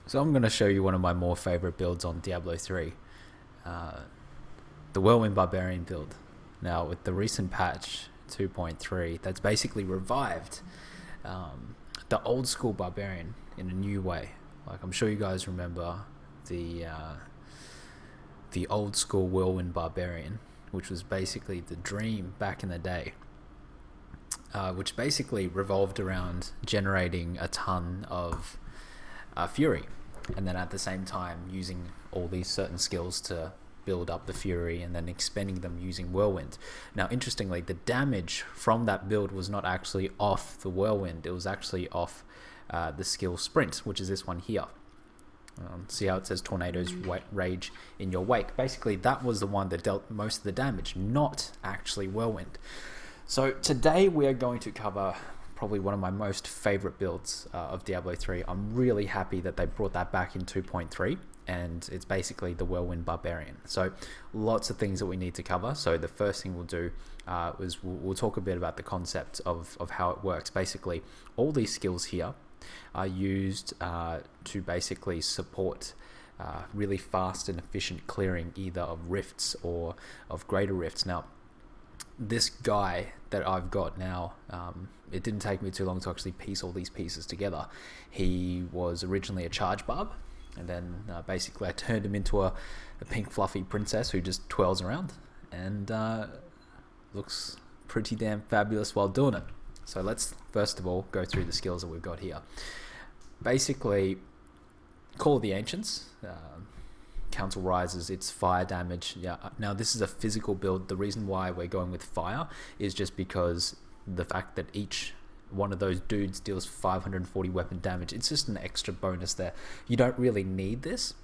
So I'm going to show you one of my more favorite builds on Diablo 3, the Whirlwind Barbarian build. Now with the recent patch 2.3, that's basically revived the old school Barbarian in a new way. Like, I'm sure you guys remember the old school Whirlwind Barbarian, which was basically the dream back in the day, which basically revolved around generating a ton of fury, and then at the same time using all these certain skills to build up the fury and then expending them using whirlwind. Now interestingly, the damage from that build was not actually off the whirlwind, it was actually off the skill sprint, which is this one here. See how it says tornadoes rage in your wake? Basically that was the one that dealt most of the damage, not actually whirlwind. So today we are going to cover probably one of my most favorite builds of Diablo 3. I'm really happy that they brought that back in 2.3, and it's basically the Whirlwind Barbarian. So lots of things that we need to cover. So the first thing we'll do is we'll talk a bit about the concept of how it works. Basically, all these skills here are used to basically support really fast and efficient clearing either of rifts or of greater rifts. Now, this guy that I've got now, it didn't take me too long to actually piece all these pieces together. He was originally a charge barb, and then basically I turned him into a pink fluffy princess who just twirls around and looks pretty damn fabulous while doing it. So let's first of all go through the skills that we've got here. Basically, Call of the Ancients. Council rises, it's fire damage. Yeah. Now this is a physical build. The reason why we're going with fire is just because the fact that each one of those dudes deals 540 weapon damage. It's just an extra bonus there. You don't really need this.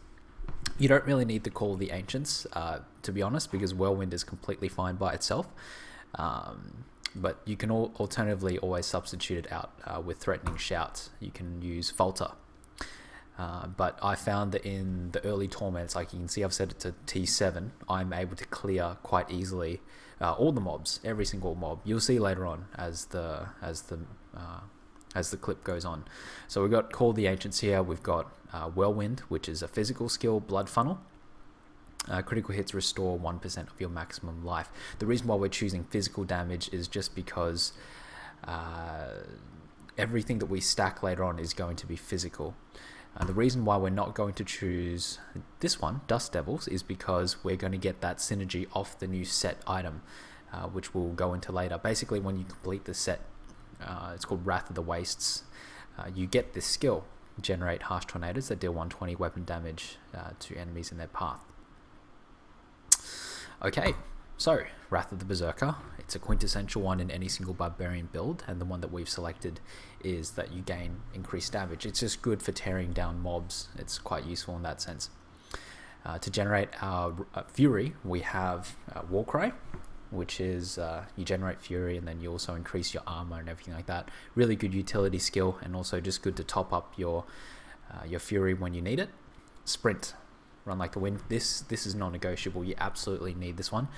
You don't really need the Call of the Ancients, to be honest, because Whirlwind is completely fine by itself. But you can alternatively always substitute it out with Threatening Shout. You can use Falter. But I found that in the early torments, like you can see I've set it to T7, I'm able to clear quite easily all the mobs, every single mob. You'll see later on as the clip goes on. So we've got Call the Ancients here, we've got Whirlwind, which is a physical skill, Blood Funnel. Critical hits restore 1% of your maximum life. The reason why we're choosing physical damage is just because everything that we stack later on is going to be physical. The reason why we're not going to choose this one, Dust Devils, is because we're going to get that synergy off the new set item, which we'll go into later. Basically, when you complete the set, it's called Wrath of the Wastes, you get this skill, Generate Harsh Tornadoes, that deal 120 weapon damage to enemies in their path. Okay, so Wrath of the Berserker, it's a quintessential one in any single Barbarian build, and the one that we've selected is that you gain increased damage. It's just good for tearing down mobs. It's quite useful in that sense. To generate our Fury, we have Warcry, which is you generate Fury and then you also increase your armor and everything like that. Really good utility skill, and also just good to top up your Fury when you need it. Sprint. Run like the wind. This is non-negotiable. You absolutely need this one.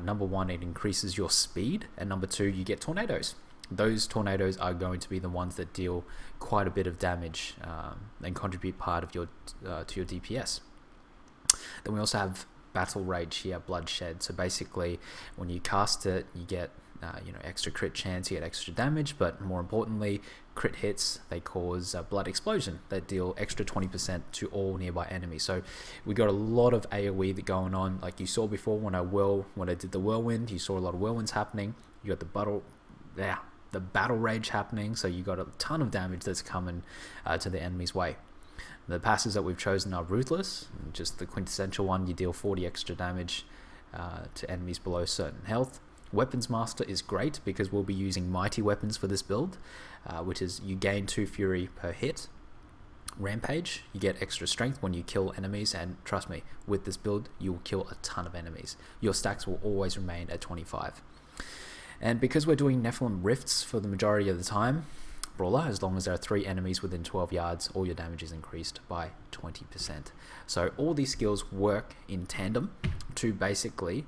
Number one, it increases your speed, and number two, you get tornadoes. Those tornadoes are going to be the ones that deal quite a bit of damage and contribute part of your to your DPS. Then we also have Battle Rage here, Bloodshed. So basically, when you cast it, you get extra crit chance, you get extra damage, but more importantly, crit hits, they cause blood explosion that deal extra 20% to all nearby enemies. So we got a lot of AoE that going on. Like you saw before when I did the whirlwind, you saw a lot of whirlwinds happening. You got the battle rage happening, so you got a ton of damage that's coming to the enemy's way. The passes that we've chosen are Ruthless, just the quintessential one. You deal 40 extra damage to enemies below certain health. Weapons Master is great because we'll be using mighty weapons for this build, which is you gain 2 fury per hit. Rampage, you get extra strength when you kill enemies, and trust me, with this build you will kill a ton of enemies. Your stacks will always remain at 25. And because we're doing Nephilim Rifts for the majority of the time, Brawler, as long as there are 3 enemies within 12 yards, all your damage is increased by 20%. So all these skills work in tandem to basically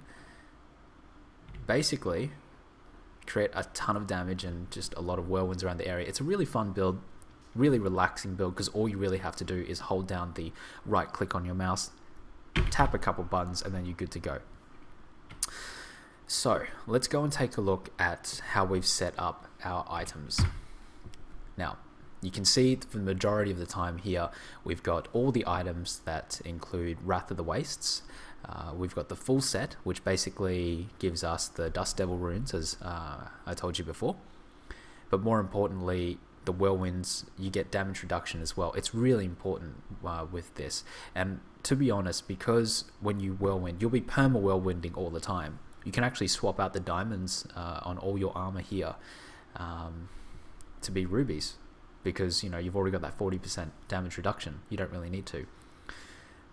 create a ton of damage and just a lot of whirlwinds around the area. It's a really fun build. really relaxing build because all you really have to do is hold down the right click on your mouse, tap a couple buttons, and then you're good to go. So let's go and take a look at how we've set up our items. Now, you can see for the majority of the time here, we've got all the items that include Wrath of the Wastes. We've got the full set, which basically gives us the Dust Devil runes, as I told you before. But more importantly, the Whirlwinds, you get damage reduction as well. It's really important with this. And to be honest, because when you Whirlwind, you'll be perma Whirlwinding all the time. You can actually swap out the diamonds on all your armor here to be rubies, because you've already got that 40% damage reduction. You don't really need to.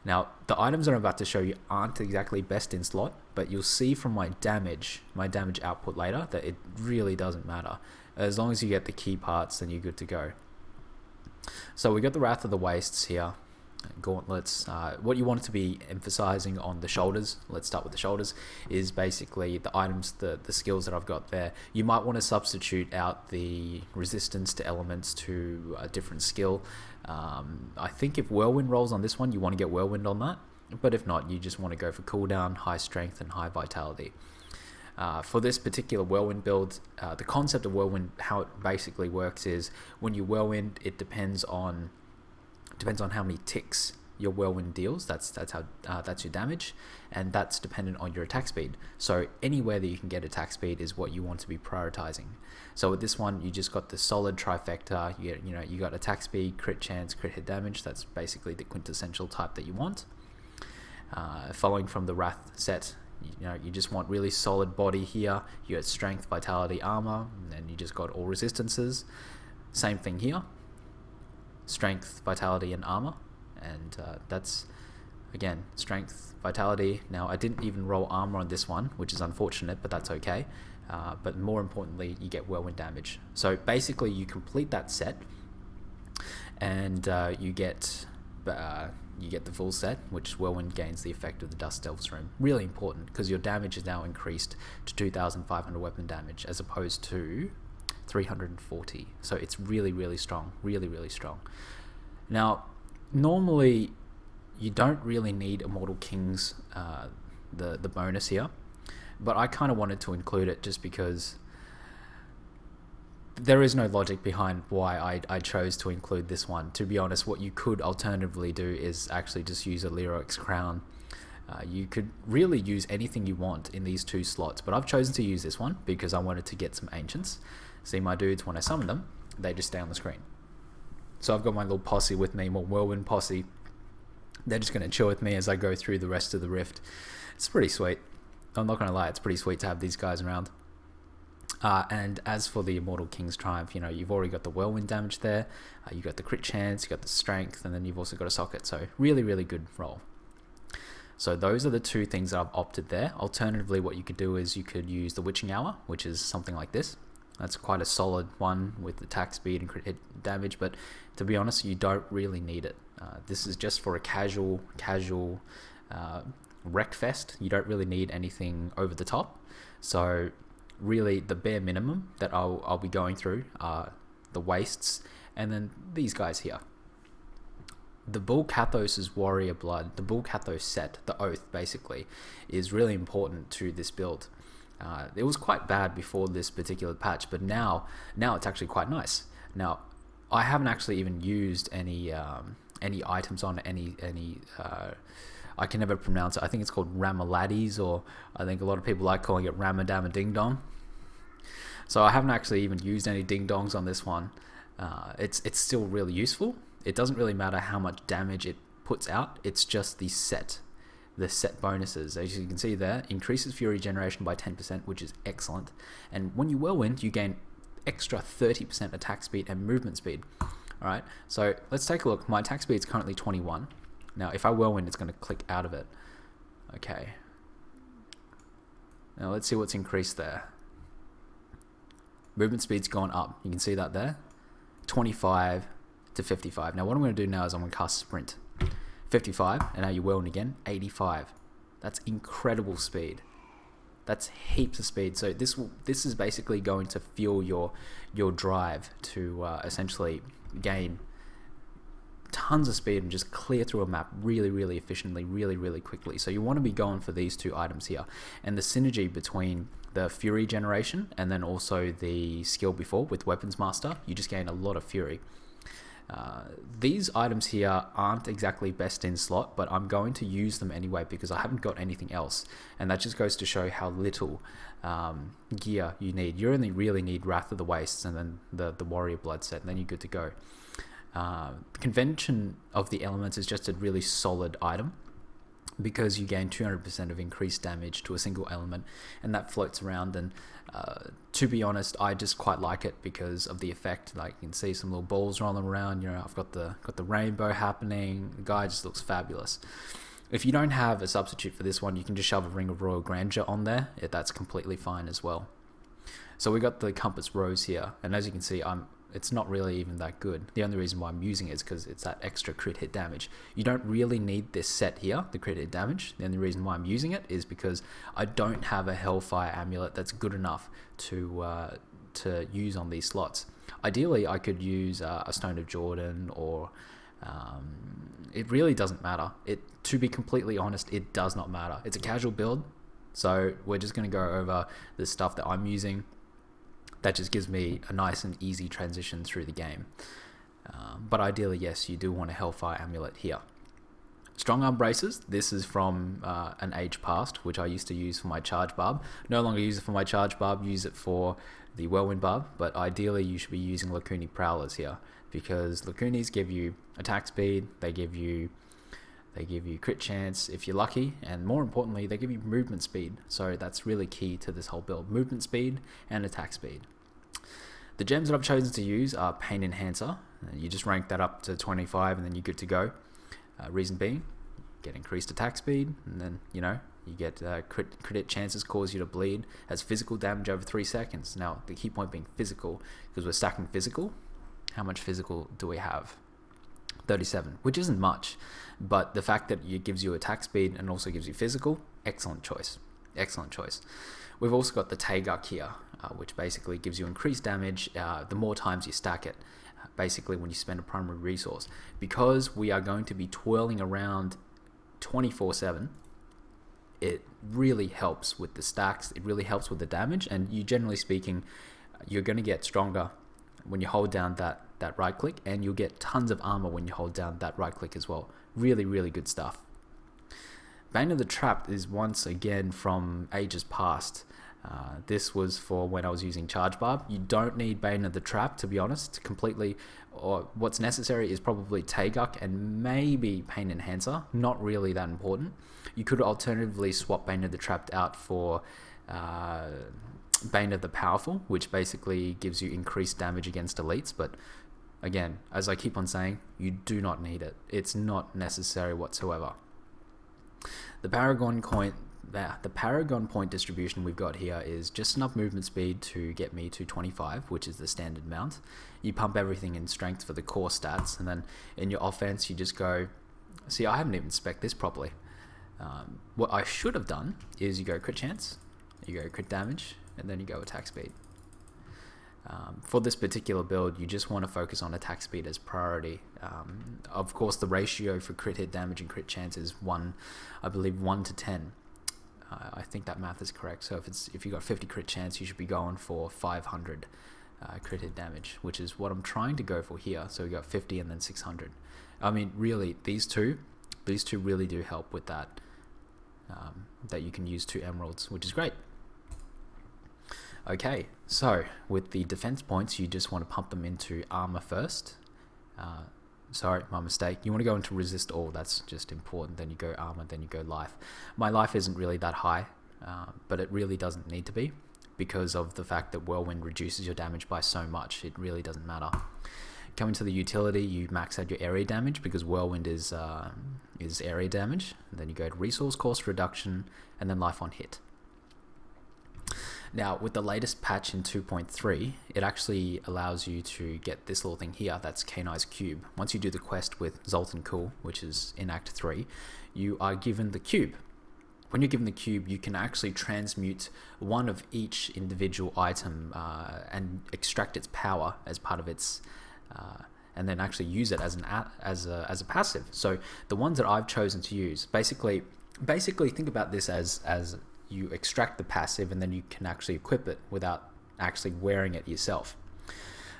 Now, the items that I'm about to show you aren't exactly best in slot, but you'll see from my damage output later that it really doesn't matter. As long as you get the key parts, then you're good to go. So we got the Wrath of the Wastes here, gauntlets. What you want to be emphasizing on the shoulders, let's start with the shoulders, is basically the items, the skills that I've got there. You might want to substitute out the resistance to elements to a different skill. I think if Whirlwind rolls on this one, you want to get Whirlwind on that, but if not, you just want to go for cooldown, high strength, and high vitality. For this particular Whirlwind build, the concept of Whirlwind, how it basically works is when you Whirlwind, it depends on how many ticks your Whirlwind deals. That's your damage, and that's dependent on your attack speed. So anywhere that you can get attack speed is what you want to be prioritizing. So with this one, you just got the solid trifecta. You got attack speed, crit chance, crit hit damage. That's basically the quintessential type that you want. Following from the Wrath set, you just want really solid body here. You got strength, vitality, armor, and then you just got all resistances. Same thing here. Strength, vitality, and armor, and that's again strength, vitality. Now I didn't even roll armor on this one, which is unfortunate, but that's okay. But more importantly, you get Whirlwind damage. So basically you complete that set, and you get the full set, which Whirlwind gains the effect of the Dust Devil's rune. Really important, because your damage is now increased to 2,500 weapon damage as opposed to 340. So it's really strong, really strong. Now, normally you don't really need Immortal King's the bonus here, but I kind of wanted to include it just because there is no logic behind why I chose to include this one. To be honest, what you could alternatively do is actually just use a Lyrox crown. You could really use anything you want in these two slots, but I've chosen to use this one because I wanted to get some ancients. See, my dudes, when I summon them, they just stay on the screen. So I've got my little posse with me, my Whirlwind posse. They're just going to chill with me as I go through the rest of the rift. It's pretty sweet. I'm not going to lie, it's pretty sweet to have these guys around. And as for the Immortal King's Triumph, you've already got the Whirlwind damage there. You've got the crit chance, you've got the strength, and then you've also got a socket. So really good roll. So those are the two things that I've opted there. Alternatively, what you could do is you could use the Witching Hour, which is something like this. That's quite a solid one with attack speed and crit hit damage, but to be honest, you don't really need it. This is just for a casual wreck fest. You don't really need anything over the top. So really the bare minimum that I'll be going through are the wastes and then these guys here. The bul-kathos' warrior blood, the bul-kathos set, the oath basically, is really important to this build. It was quite bad before this particular patch, but now it's actually quite nice. Now, I haven't actually even used any items on any I can never pronounce it. I think it's called Ramalades, or I think a lot of people like calling it Ramadama Ding Dong. So I haven't actually even used any Ding Dongs on this one. It's still really useful. It doesn't really matter how much damage it puts out. It's just the set bonuses. As you can see there, increases fury generation by 10%, which is excellent. And when you Whirlwind, you gain extra 30% attack speed and movement speed. All right, so let's take a look. My attack speed is currently 21. Now, if I Whirlwind, it's going to click out of it. Okay. Now, let's see what's increased there. Movement speed's gone up. You can see that there. 25 to 55. Now, what I'm going to do now is I'm going to cast Sprint. 55, and now you Whirlwind again. 85. That's incredible speed. That's heaps of speed. So this is basically going to fuel your drive to essentially gain tons of speed and just clear through a map really, really efficiently, really, really quickly. So you want to be going for these two items here. And the synergy between the Fury generation and then also the skill before with Weapons Master, you just gain a lot of Fury. These items here aren't exactly best in slot, but I'm going to use them anyway because I haven't got anything else. And that just goes to show how little gear you need. You only really need Wrath of the Wastes and then the Warrior Blood set, and then you're good to go. Convention of the Elements is just a really solid item because you gain 200% of increased damage to a single element, and that floats around. And to be honest, I just quite like it because of the effect. Like, you can see some little balls rolling around. You know, I've got the rainbow happening. The guy just looks fabulous. If you don't have a substitute for this one, you can just shove a Ring of Royal Grandeur on there. That's completely fine as well. So we got the Compass Rose here, and as you can see, it's not really even that good. The only reason why I'm using it is because it's that extra crit hit damage. You don't really need this set here, the crit hit damage. The only reason why I'm using it is because I don't have a Hellfire Amulet that's good enough to use on these slots. Ideally, I could use a Stone of Jordan, or it really doesn't matter. To be completely honest, it does not matter. It's a casual build, so we're just going to go over the stuff that I'm using. That just gives me a nice and easy transition through the game. But ideally, yes, you do want a Hellfire Amulet here. Strong Arm Braces. This is from an age past, which I used to use for my Charge Barb. No longer use it for my Charge Barb, use it for the Whirlwind Barb. But ideally, you should be using Lakuni Prowlers here, because Lakunis give you attack speed, they give you crit chance if you're lucky, and more importantly, they give you movement speed. So that's really key to this whole build: movement speed and attack speed. The gems that I've chosen to use are Pain Enhancer. You just rank that up to 25 and then you're good to go. Reason being, get increased attack speed, and then, you know, you get crit chances cause you to bleed as physical damage over 3 seconds. Now, the key point being physical, because we're stacking physical. How much physical do we have? 37, which isn't much, but the fact that it gives you attack speed and also gives you physical, excellent choice. Excellent choice. We've also got the Taeguk here, which basically gives you increased damage the more times you stack it, basically when you spend a primary resource. Because we are going to be twirling around 24/7, it really helps with the stacks, it really helps with the damage, and you, generally speaking, you're going to get stronger when you hold down that right click, and you'll get tons of armor when you hold down that right click as well. Really, really good stuff. Bane of the Trapped is once again from ages past. This was for when I was using Charge Barb. You don't need Bane of the Trap, to be honest, completely. Or what's necessary is probably Taeguk and maybe Pain Enhancer. Not really that important. You could alternatively swap Bane of the Trapped out for Bane of the Powerful, which basically gives you increased damage against elites. But again, as I keep on saying, you do not need it. It's not necessary whatsoever. The Paragon point distribution we've got here is just enough movement speed to get me to 25, which is the standard mount. You pump everything in strength for the core stats, and then in your offense you just go... See, I haven't even spec'd this properly. What I should have done is you go crit chance, you go crit damage, and then you go attack speed. For this particular build, you just want to focus on attack speed as priority. Of course, the ratio for crit hit damage and crit chance is 1 to 10. I think that math is correct. So if you got 50 crit chance, you should be going for 500 crit hit damage, which is what I'm trying to go for here. So we got 50 and then 600. I mean, really, these two really do help with that. That you can use 2 emeralds, which is great. Okay, so with the defense points, you just want to pump them into armor first. Sorry, my mistake. You want to go into resist all, that's just important. Then you go armor, then you go life. My life isn't really that high, but it really doesn't need to be because of the fact that Whirlwind reduces your damage by so much. It really doesn't matter. Coming to the utility, you max out your area damage because Whirlwind is area damage. And then you go to resource cost reduction and then life on hit. Now, with the latest patch in 2.3, it actually allows you to get this little thing here, that's Kanai's Cube. Once you do the quest with Zoltan Kuhl, which is in Act 3, you are given the cube. When you're given the cube, you can actually transmute one of each individual item and extract its power as part of its and then actually use it as a passive. So the ones that I've chosen to use, basically think about this as you extract the passive and then you can actually equip it without actually wearing it yourself.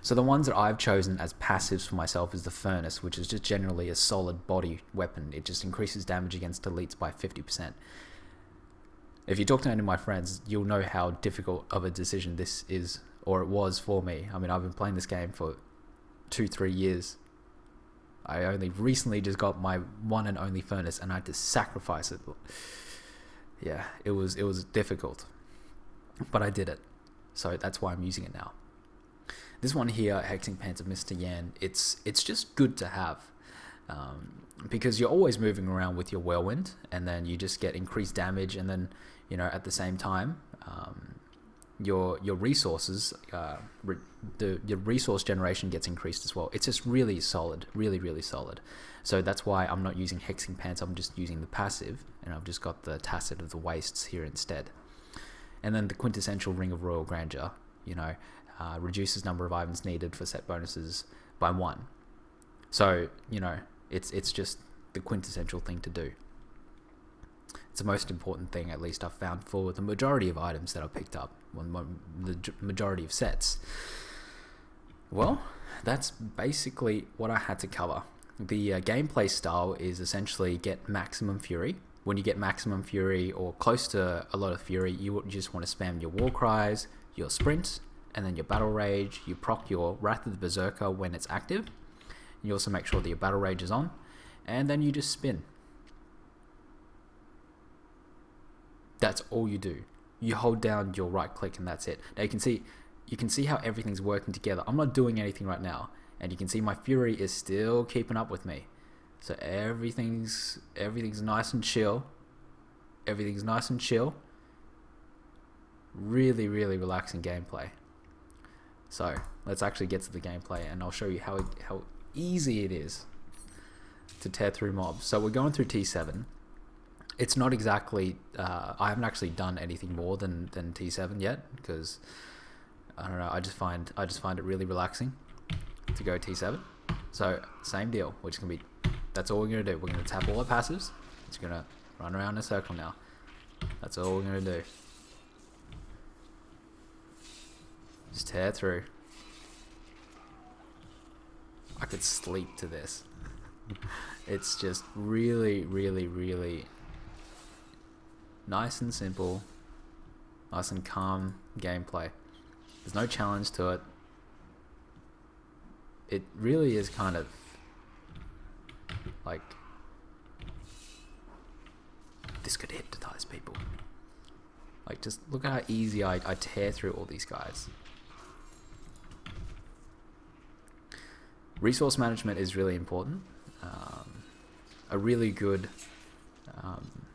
So the ones that I've chosen as passives for myself is the Furnace, which is just generally a solid body weapon. It just increases damage against elites by 50%. If you talk to any of my friends, you'll know how difficult of a decision this is, or it was for me. I mean, I've been playing this game for 2-3 years. I only recently just got my one and only Furnace, and I had to sacrifice it. Yeah, it was difficult, but I did it. So that's why I'm using it now. This one here, Hexing Pants of Mr. Yan, it's just good to have, because you're always moving around with your Whirlwind, and then you just get increased damage, and then, you know, at the same time, your resources, your resource generation gets increased as well. It's just really solid, really solid. So that's why I'm not using Hexing Pants, I'm just using the passive, and I've just got the Tacit of the Wastes here instead. And then the quintessential Ring of Royal Grandeur, you know, reduces number of items needed for set bonuses by 1. So, you know, it's just the quintessential thing to do. It's the most important thing, at least I've found, for the majority of items that I've picked up, the majority of sets. Well, that's basically what I had to cover. The gameplay style is essentially get maximum fury. When you get maximum fury or close to a lot of fury, you just want to spam your war cries, your sprint, and then your battle rage. You proc your Wrath of the Berserker when it's active. You also make sure that your battle rage is on, and then you just spin. That's all you do. You hold down your right click and that's it. Now you can see how everything's working together. I'm not doing anything right now, and you can see my fury is still keeping up with me. So everything's nice and chill. Everything's nice and chill. Really relaxing gameplay. So let's actually get to the gameplay, and I'll show you how easy it is to tear through mobs. So we're going through T7. It's not exactly, I haven't actually done anything more than T7 yet, because I don't know, I just find it really relaxing to go T7. So same deal, we're just gonna be, that's all we're gonna do. We're gonna tap all our passives. It's gonna run around in a circle now. That's all we're gonna do. Just tear through. I could sleep to this. It's just really nice and simple, nice and calm gameplay. There's no challenge to it. It really is kind of like, this could hypnotize people. Like, just look at how easy I tear through all these guys. Resource management is really important. A really good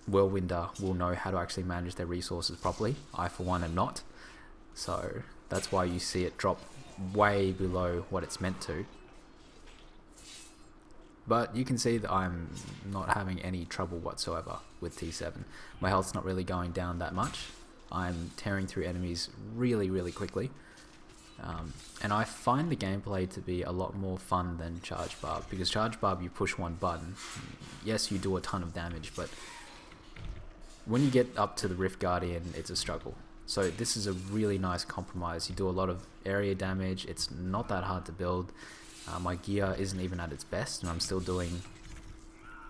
Whirlwinder will know how to actually manage their resources properly. I, for one, am not. So that's why you see it drop way below what it's meant to. But you can see that I'm not having any trouble whatsoever with T7. My health's not really going down that much. I'm tearing through enemies really quickly. And I find the gameplay to be a lot more fun than Charge Barb, because Charge Barb, you push one button. Yes, you do a ton of damage, but when you get up to the Rift Guardian, it's a struggle. So this is a really nice compromise. You do a lot of area damage. It's not that hard to build. My gear isn't even at its best, and I'm still doing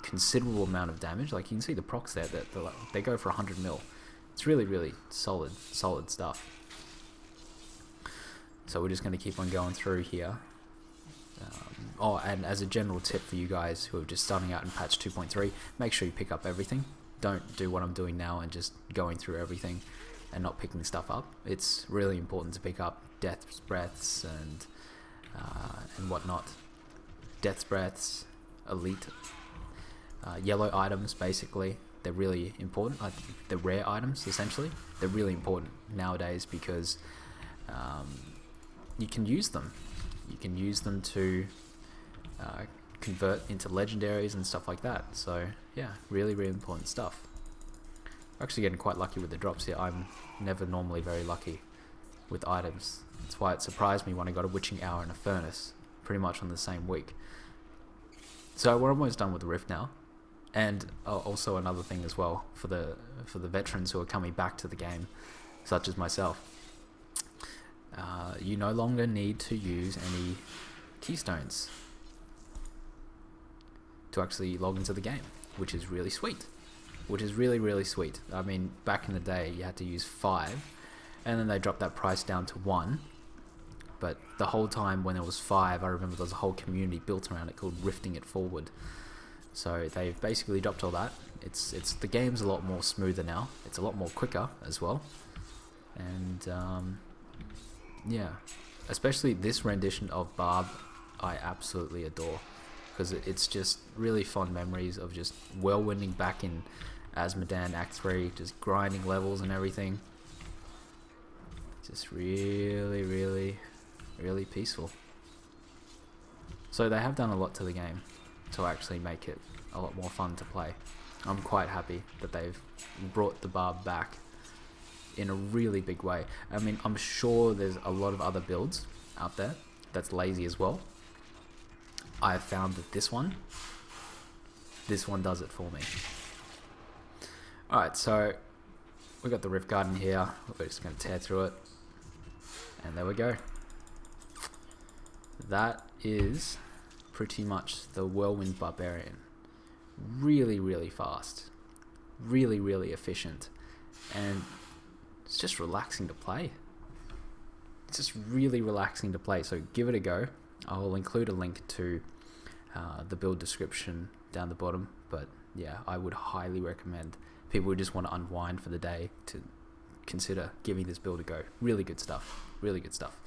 considerable amount of damage. Like, you can see the procs there, that they go for 100 mil. It's really solid stuff. So we're just going to keep on going through here. And as a general tip for you guys who are just starting out in patch 2.3, make sure you pick up everything. Don't do what I'm doing now and just going through everything and not picking stuff up. It's really important to pick up Death's Breaths and whatnot. Death's Breaths, Elite, yellow items, basically. They're really important. The rare items, essentially. They're really important nowadays because you can use them. You can use them to convert into legendaries and stuff like that. So yeah, really important stuff. I'm actually getting quite lucky with the drops here. I'm never normally very lucky with items. That's why it surprised me when I got a Witching Hour and a Furnace pretty much on the same week. So we're almost done with the Rift now. And also another thing as well for the veterans who are coming back to the game, such as myself, you no longer need to use any keystones to actually log into the game, which is really sweet. Which is really, really sweet. I mean, back in the day, you had to use 5, and then they dropped that price down to 1. But the whole time when it was 5, I remember there was a whole community built around it called Rifting It Forward. So they've basically dropped all that. It's the game's a lot more smoother now. It's a lot more quicker as well. And yeah, especially this rendition of Barb, I absolutely adore, because it's just really fond memories of just whirlwinding back in Asmodan Act 3, just grinding levels and everything. Just really, really, really peaceful. So they have done a lot to the game to actually make it a lot more fun to play. I'm quite happy that they've brought the Barb back in a really big way. I mean, I'm sure there's a lot of other builds out there that's lazy as well. I have found that this one does it for me. Alright, so we got the Rift Garden here. We're just going to tear through it. And there we go. That is pretty much the Whirlwind Barbarian. Really, really fast. Really, really efficient. And it's just relaxing to play. It's just really relaxing to play. So give it a go. I'll include a link to the build description down the bottom. But yeah, I would highly recommend people who just want to unwind for the day to consider giving this build a go. Really good stuff. Really good stuff.